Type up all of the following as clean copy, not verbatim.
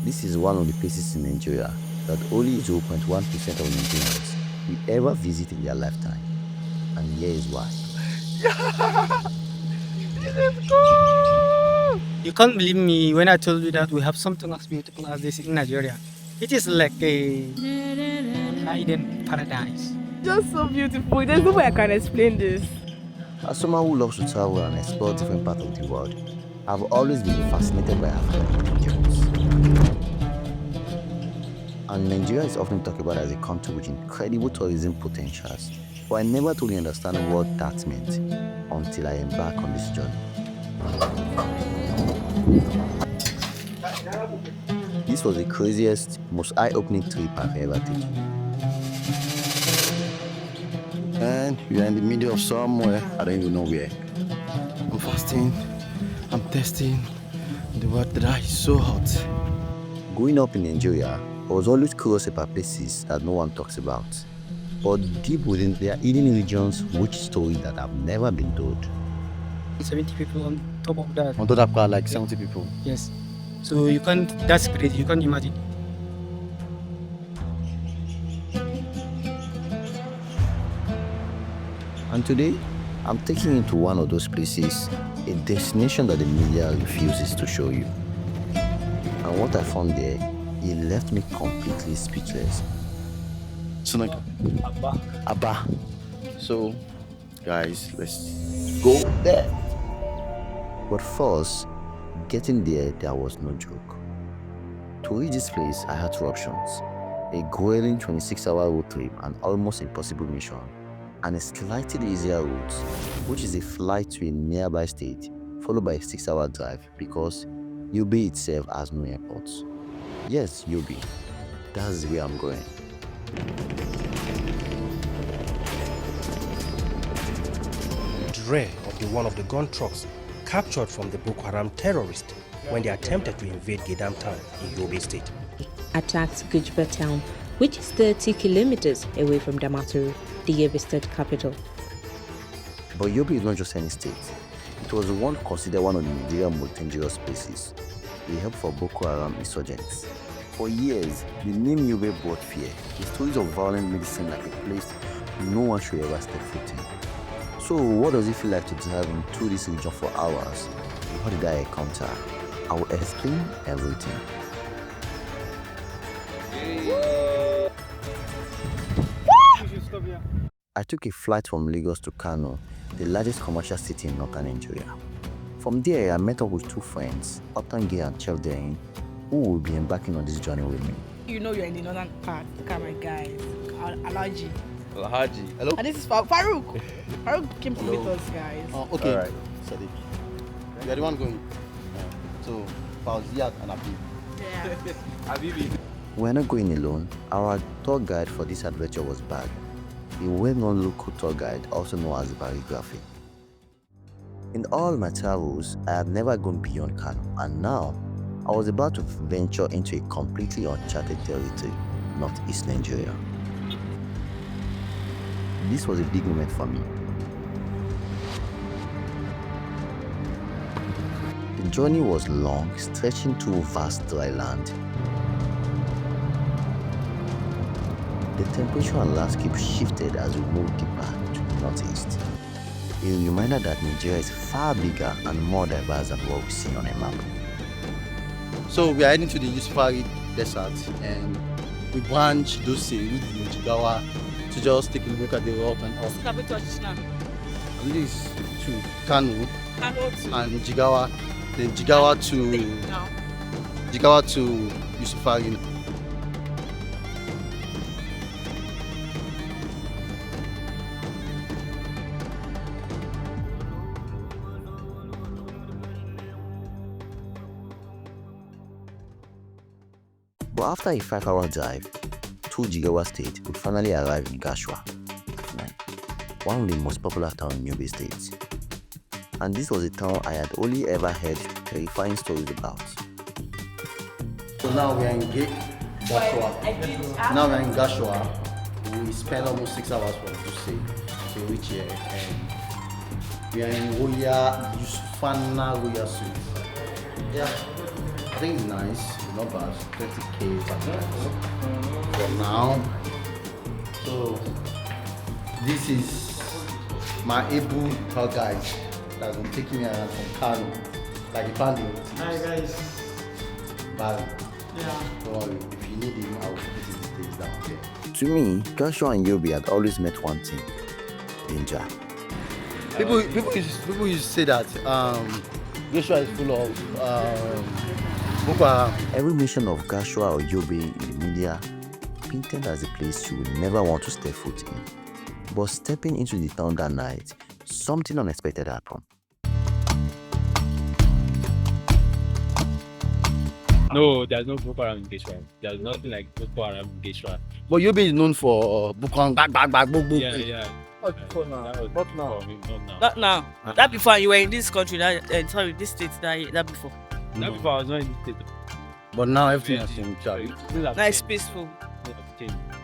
This is one of the places in Nigeria that only 0.1% of Nigerians will ever visit in their lifetime. And here is why. This is cool! You can't believe me when I told you that we have something as beautiful as this in Nigeria. It is like a hidden paradise. Just so beautiful. There's no way I can explain this. As someone who loves to travel and explore different parts of the world, I've always been fascinated by African regions. And Nigeria is often talked about as a country with incredible tourism potentials, but I never truly understand what that meant until I embarked on this journey. This was the craziest, most eye-opening trip I've ever taken. And we are in the middle of somewhere, I don't even know where. I'm fasting, I'm thirsty, the water is so hot. Growing up in Nigeria, I was always curious about places that no one talks about. But deep within, there are hidden regions which stories that have never been told. 70 people on top of that. On top of that, like 70 people. Yes. So you can't, that's crazy, you can't imagine. And today, I'm taking you to one of those places, a destination that the media refuses to show you. And what I found there, it left me completely speechless. So like, Abba. So, guys, let's go there. But first, getting there was no joke. To reach this place, I had two options: a grueling 26-hour road trip, an almost impossible mission, and a slightly easier route, which is a flight to a nearby state, followed by a 6-hour drive, because Yobe itself has no airports. Yes, Yobe. That's where I'm going. Dre of one of the gun trucks captured from the Boko Haram terrorists when they attempted to invade Gedam town in Yobe state. Attacked Gujba town, which is 30 kilometers away from Damaturu, the Yobe state capital. But Yobe is not just any state. It was once considered one of the Nigeria's most dangerous places. They helped for Boko Haram insurgents. For years, the name Yobe brought fear. The stories of violence made it seem like a place no one should ever step foot in. So what does it feel like to drive through this region for hours? What did I encounter? I will explain everything. I took a flight from Lagos to Kano, the largest commercial city in northern Nigeria. From there, I met up with two friends, Otange and Chef Derin, who will be embarking on this journey with me. You know you're in the northern part. Look at my guys. Alhaji. Alhaji. Hello. And this is Pharouk. Pharouk came to meet us, guys. Oh, okay. All right. Sadiq. You are the one going. So, Fauziat and Abi. Yeah. Habibi. We're not going alone. Our tour guide for this adventure was Bag, a well-known local tour guide, also known as Biography. In all my travels, I have never gone beyond Kano, and now I was about to venture into a completely uncharted territory, northeast Nigeria. This was a big moment for me. The journey was long, stretching through vast dry land. The temperature and landscape shifted as we moved deeper to the northeast. A reminder that Nigeria is far bigger and more diverse than what we see on a map. So we are heading to the Yusufari desert, and we branch Dose with Jigawa to just take a look at the rock and all. Have we touched now? At least to Kano Kano to and Jigawa, then Jigawa to Yusufari. But after a 5-hour drive to Jigawa State, we finally arrived in Gashua, one of the most popular towns in Yobe State. And this was a town I had only ever heard terrifying stories about. So now we are in Gashua. Now we are in Gashua. We spent almost 6 hours from Duse to reach here, and we are in Roya Yusufana Roya Suite. Yeah, I think it's nice. not bad. 20k per night for now. So this is my able tour guide that's been taking me around from Kano. Like you found him. Hi guys. Bye. Yeah. Don't worry, if you need him, I will put his details down there. To me, Gashua and Yobi had always met one thing: danger. People used to say that Joshua is full of Boko Haram. Every mention of Gashua or Yobe in the media painted as a place you would never want to step foot in. But stepping into the town that night, something unexpected happened. No, there's no Boko Haram in Geshwa. There's nothing like Boko Haram in Geshwa. But Yobe is known for Boko Haram, bag, book. Yeah. Not now. Not now. Not now. That before you were in this country, sorry, this state that before. That before I was not in this state. But now everything has changed. Now it's peaceful.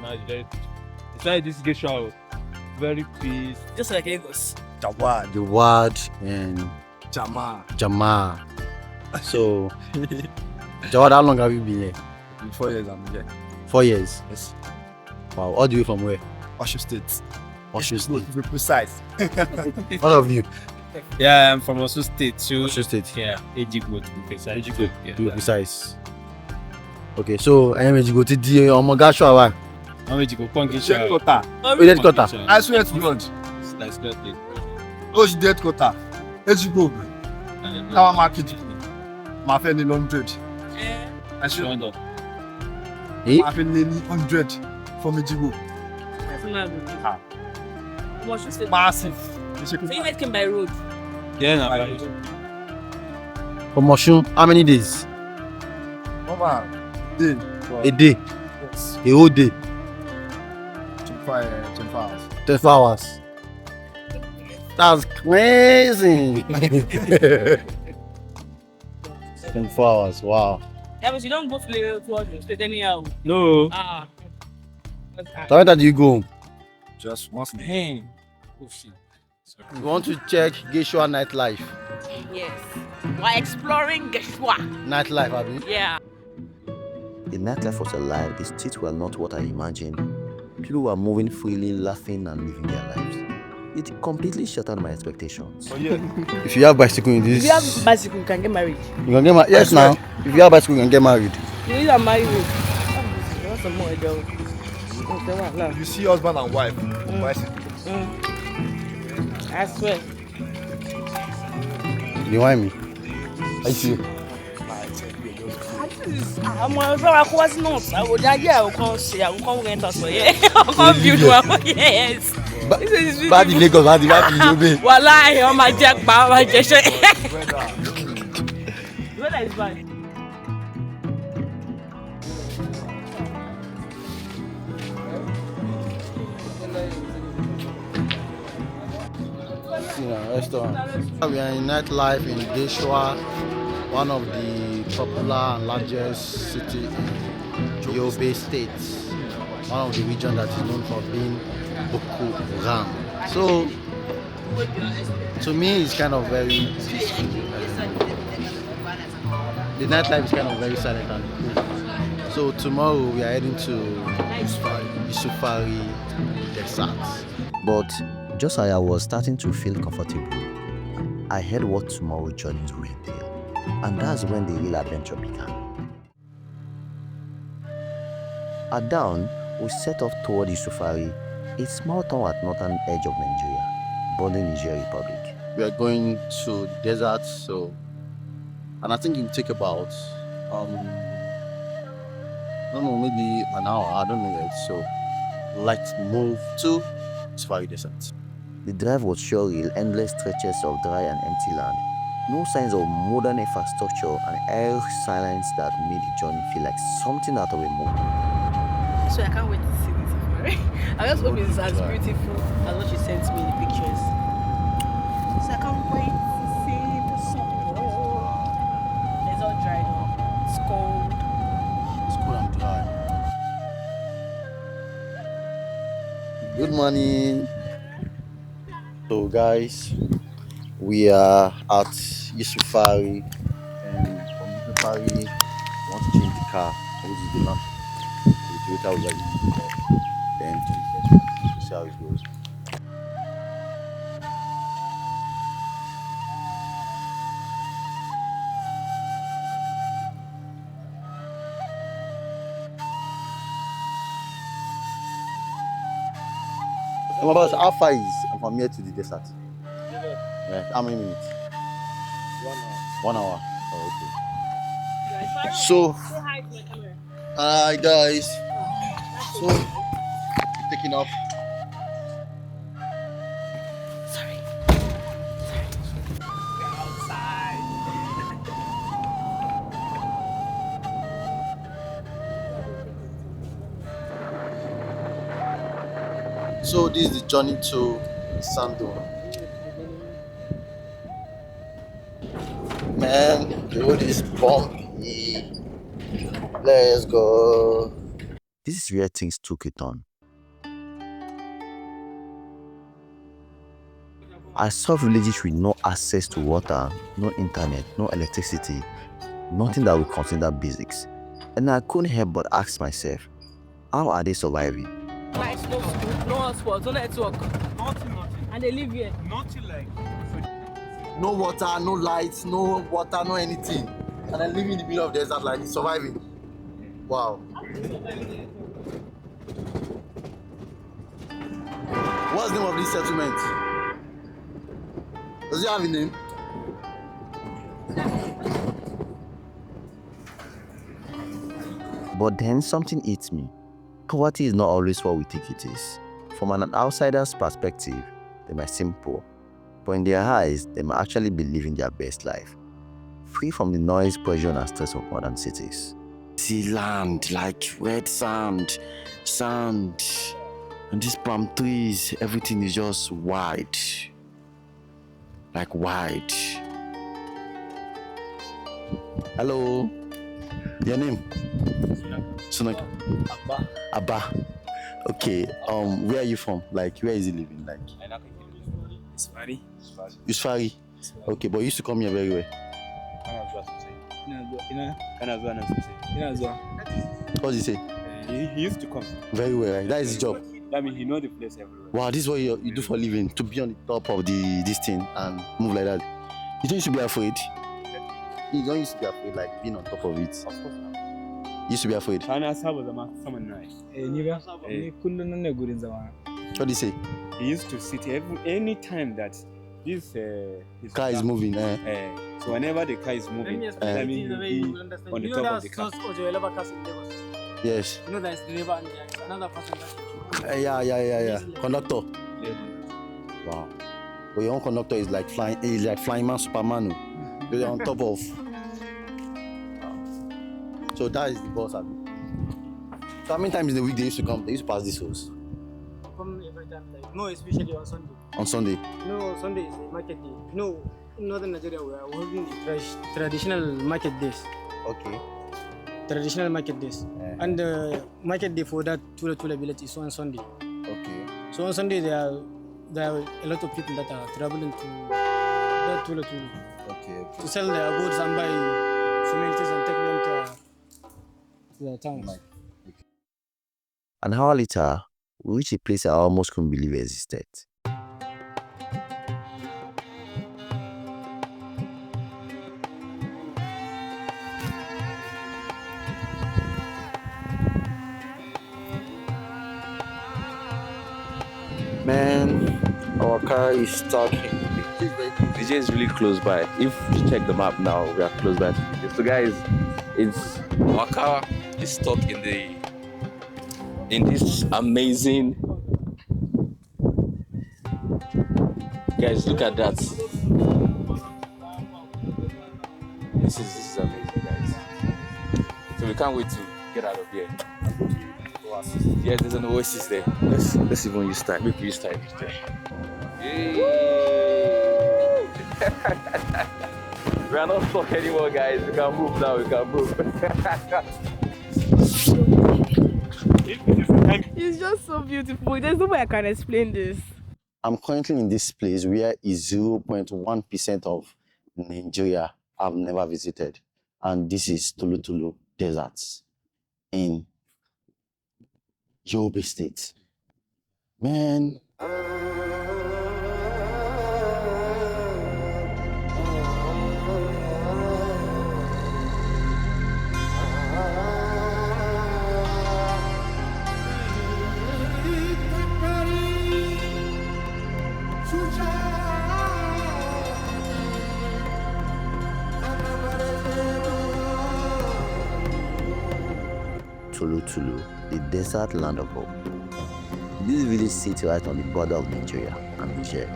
Now it's very peaceful. It's like this Geshwa, very peace. Just like Lagos. The word and Jama. So, Jawad, how long have you been here? 4 years I'm here. 4 years. Yes. Wow. All the way from where? Osun State. Osun State. To be precise. All of you. Yeah, I'm from Osun State. So, Osun State. yeah, Ejigbo to be precise. Ejigbo, Yeah, to be precise. Okay, so I am Ejigbo to the Gashua wa. I'm Ejigbo, Dead quarter. We dead quarter. I swear to God. That's good. Osun dead quarter. Ejigbo. Our market. My friend in 100. I swear. Eh? My friend nearly 100 from Ejigbo. That's not good. What you said? Massive. So you guys came by road. Yeah, no, From Osun, how many days? Over. Day. A day. Yes. A whole day. 25 hours. 24 hours. That's crazy. 24 hours. Wow. Yeah, but you don't go to the state anyhow. no. Ah. So when did you go home? Just once. Hey. Oh shit. You want to check Geshua nightlife? Yes. We're exploring Geshwa. Nightlife, Abi? Yeah. The nightlife was alive, the streets were not what I imagined. People were moving freely, laughing and living their lives. It completely shattered my expectations. Oh yeah. If you have bicycle in this, If you have bicycle, you can get married. you can get married. Yes, now. If you have bicycle, you can get married. You need a married. What's some more girl? You see husband and wife. I swear. You want me? I see. I'm going to go to North. I would come see. I will come rent us for yeah. I'll come build one. Yes. This is Bad in Lagos, bad in Yobe. Wallahi, I'm a jack bar, my gesture. Weather is bad. Restaurant. We are in nightlife in Geshwa, one of the popular and largest city in Yobe State, one of the regions that is known for being Boko Haram. So, to me, it's kind of very peaceful. The nightlife is kind of very silent and cool. So tomorrow we are heading to Yusufari Desert. But just as I was starting to feel comfortable, I heard what tomorrow's journeys will entail. And that's when the real adventure began. At dawn, we set off toward Yusufari, a small town at northern edge of Nigeria, bordering Niger Republic. We are going to the desert, and I think it will take about, I don't know, maybe an hour, I don't know yet. So, let's move to Yusufari Desert. The drive was surreal, endless stretches of dry and empty land. No signs of modern infrastructure and air silence that made the journey feel like something out of a movie. So I can't wait to see this safari. I just hope it's as beautiful as what she sent me in the pictures. So I can't wait to see the sun. It's all dried up. It's cold. It's cool and dry. Good morning. So guys, we are at Yusufari, and from Yusufari we want to change car, which is the launch. The Toyota was like, then to the next one. To see how it goes. My boss, how far is from here to the desert? Yeah, how many minutes? 1 hour. Oh, okay. So, hi guys. So, we're taking off. So this is the journey to Sando. Man, the road is bumpy. Let's go. This is where things took a turn. I saw villages with no access to water, no internet, no electricity, nothing that we consider basics. And I couldn't help but ask myself, how are they surviving? Like no school, no hospitals, no network. Nothing. And they live here. Nothing like. No water, no lights, no water, no anything. And then living in the middle of the desert like surviving. Wow. What's the name of this settlement? Does it have a name? But then something hits me. Poverty is not always what we think it is. From an outsider's perspective, they might seem poor, but in their eyes, they might actually be living their best life, free from the noise, pressure, and stress of modern cities. See land, like red sand, and these palm trees, everything is just wide, like wide. Hello, your name? Sunak. Abba. Okay. Where are you from? Like, where is he living? Like. Yusufari. Okay, but you used to come here very well. What did he say? He used to come. Very well, right? That is his job. That means he knows the place everywhere. Wow, this is what you do for a living, to be on the top of this thing and move like that. You don't used to be afraid. You don't used to be afraid, like being on top of it. Of course not. You used to be afraid. What do you say? He used to sit any time that this Car is moving. so whenever the car is moving, that means he on the top of the car. Yes. You know there's the river and there's another person that Yeah. Conductor. Wow. But your own conductor is like flying. He's like flying man, Superman. They're on top of. Wow. So that is the boss. So how many times in the week they used to come? They used to pass this house. come every time, like no, especially on Sunday. On Sunday. Sunday is the market day. In northern Nigeria we are holding the traditional market days. Okay. Traditional market days. And the market day for that Tula village is on Sunday. Okay. So on Sunday there are a lot of people that are traveling to that Tula Okay. to sell their goods and buy cements and take them to their towns. An hour later, we reached a place I almost couldn't believe existed. Man, our car is stuck. DJ is really close by. If you check the map now, we are close by to DJ. So guys, our car is stuck in this amazing. Guys, look at that. This is amazing, guys. So we can't wait to get out of here. Yeah, there's an oasis there. Let's even use time. Maybe use time. Hey. We are not stuck anymore, guys. We can move now. We can move. It's just so beautiful. There's no way I can explain this. I'm currently in this place where is 0.1% of Nigeria I've never visited. And this is Tulu. deserts in Yobe State. Man, Tulu, the desert land of hope. This village sits right on the border of Nigeria and Niger.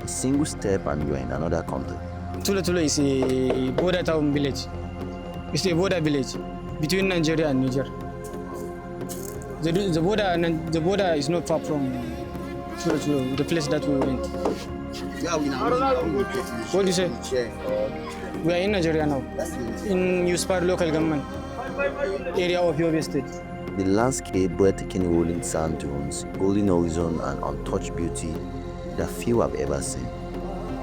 A single step and you are in another country. Tulu is a border town village. It's a border village between Nigeria and Niger. The border is not far from Tulu, the place that we went. Yeah, What do you say? We are in Nigeria now, in yusufari local government area of Yobe State. The landscape, breathtaking rolling sand dunes, golden horizon, and untouched beauty that few have ever seen.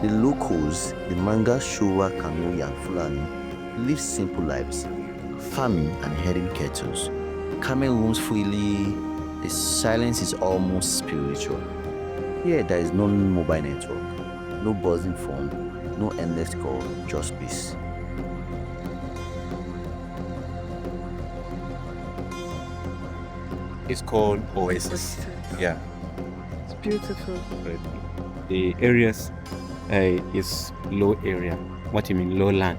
The locals, the Manga, Shura, Kanuri, and Fulani, live simple lives, farming and herding cattle. Camel roams freely. The silence is almost spiritual. Here, there is no mobile network, no buzzing phone, no endless call, just peace. It's called oases. Yeah. It's beautiful. The areas is low area. What you mean, low land?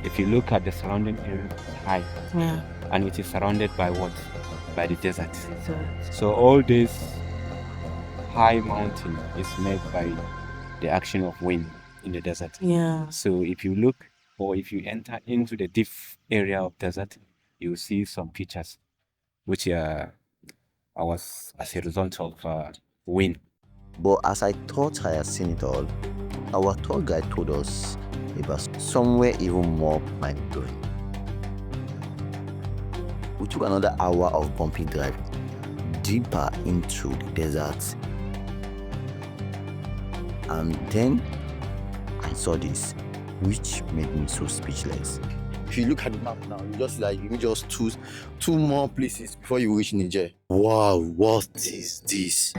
If you look at the surrounding area, it's high. Yeah. And it is surrounded by what? By the desert. So all this high mountain is made by the action of wind in the desert. Yeah. So if you look or if you enter into the deep area of desert, you will see some pictures which was as a result of wind. But as I thought I had seen it all, our tour guide told us about somewhere even more mind-blowing. We took another hour of bumpy drive deeper into the desert. And then I saw this, which made me so speechless. If you look at the map now, you just like you need just two more places before you reach Niger. Wow, what is this?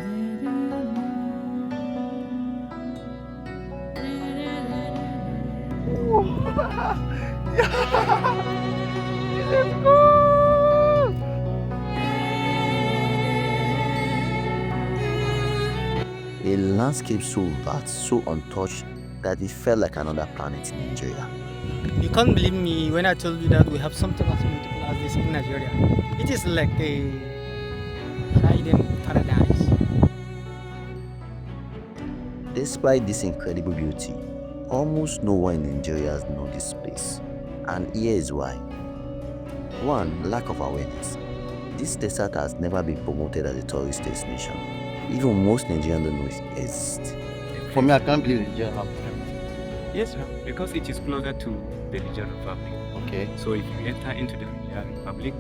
A landscape so vast, so untouched, that it felt like another planet in Nigeria. You can't believe me when I told you that we have something as beautiful as this in Nigeria. It is like a hidden paradise. Despite this incredible beauty, almost no one in Nigeria knows this place. And here is why. One, lack of awareness. This desert has never been promoted as a tourist destination. Even most Nigerians don't know it exists. For me, I can't believe Nigeria have. Yes, sir, because it is closer to the Nigerian Republic. Okay. So if you enter into the Nigerian Republic,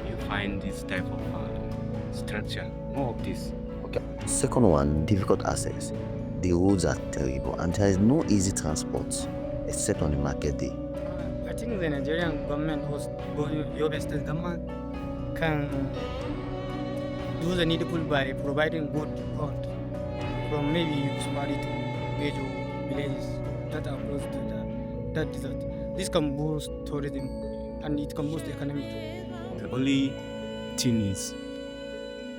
you find this type of structure, more of this. Okay. Second one, difficult access. The roads are terrible and there is no easy transport except on the market day. I think the Nigerian government or Yobe State government can do the needful by providing good road from maybe yusufari to major villages that are close to that desert. This can boost tourism and it can boost the economy too. The only thing is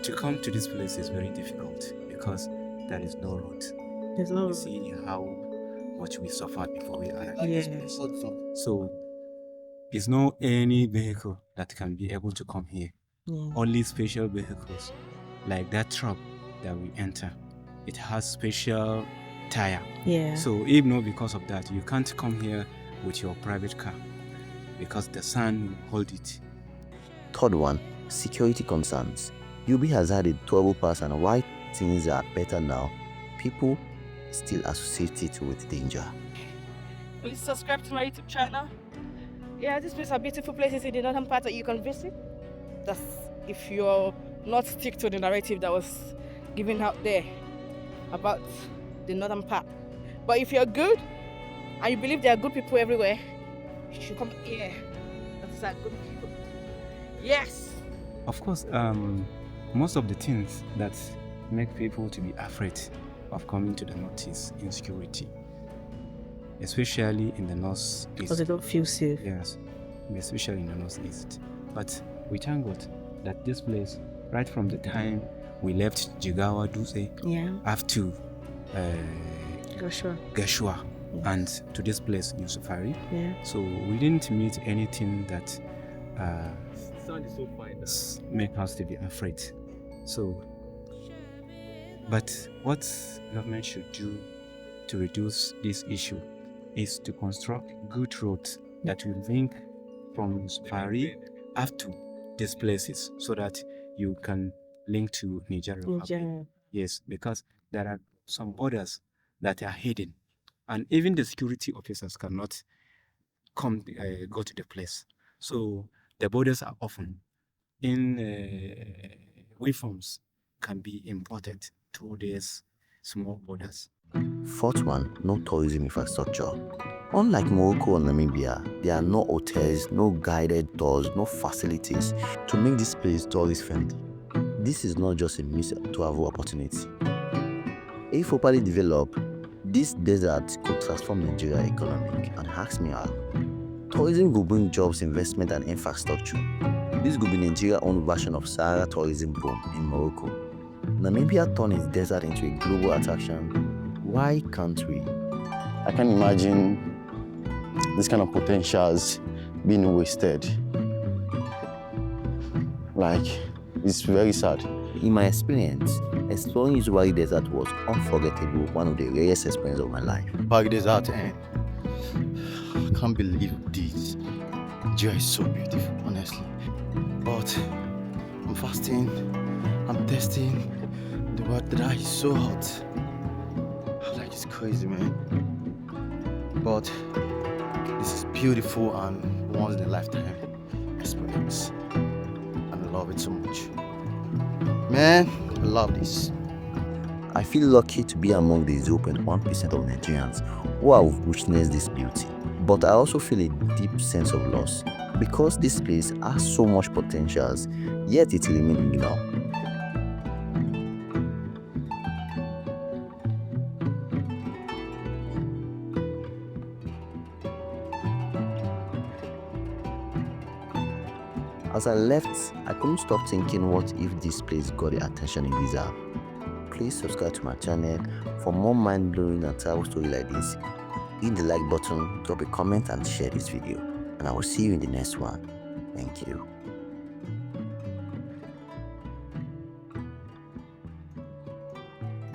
to come to this place is very difficult because there is no road. There's no. You see how much we suffered before we arrived at Yeah. this place. So there's no any vehicle that can be able to come here. Yeah. Only special vehicles like that truck that we enter. It has special tire. Yeah. So if not because of that, you can't come here with your private car because the sun will hold it. Third one, security concerns. UB has had a trouble past and while things are better now, people still associate it with danger. Please subscribe to my YouTube channel. Yeah, these places are beautiful places in the northern part that you can visit. That's if you're not stick to the narrative that was given out there about the northern part. But if you're good and you believe there are good people everywhere, you should come here. Those are good people. Yes. Of course, most of the things that make people to be afraid of coming to the north is insecurity, especially in the northeast. Because they don't feel safe. Yes, especially in the northeast. But we thank God that this place, right from the time we left Jigawa Dutse, up to Gashua, and to this place, Yusufari. So we didn't meet anything that Sound is so fine. make us to be afraid. So, but what government should do to reduce this issue is to construct good roads that will link from Yusufari up to these places, so that you can link to Niger Republic. Yes, because there are some borders that are hidden, and even the security officers cannot go to the place. So the borders are often in weapons can be imported through these small borders. Fourth one, no tourism infrastructure. Unlike Morocco or Namibia, there are no hotels, no guided tours, no facilities to make this place tourist friendly. This is not just a missed travel opportunity. If properly developed, this desert could transform Nigeria's economy, and ask me how. Tourism will bring jobs, investment, and infrastructure. This could be Nigeria's own version of Sahara tourism boom in Morocco. Namibia turned its desert into a global attraction. Why can't we? I can't imagine this kind of potentials being wasted. Like, it's very sad. In my experience, exploring Yusufari Desert was unforgettable, one of the rarest experiences of my life. Park Desert, and I can't believe this. Nigeria is so beautiful, honestly. But I'm fasting, I'm testing. The weather is so hot. Like, it's crazy, man. But this is beautiful and once in a lifetime experience. And I love it so much. Man, I love this. I feel lucky to be among the 0.1% of Nigerians who have witnessed this beauty. But I also feel a deep sense of loss because this place has so much potential, yet it remains ignored. As I left, I couldn't stop thinking, what if this place got the attention it deserves? Please subscribe to my channel for more mind-blowing and travel stories like this. Hit the like button, drop a comment and share this video. And I will see you in the next one. Thank you.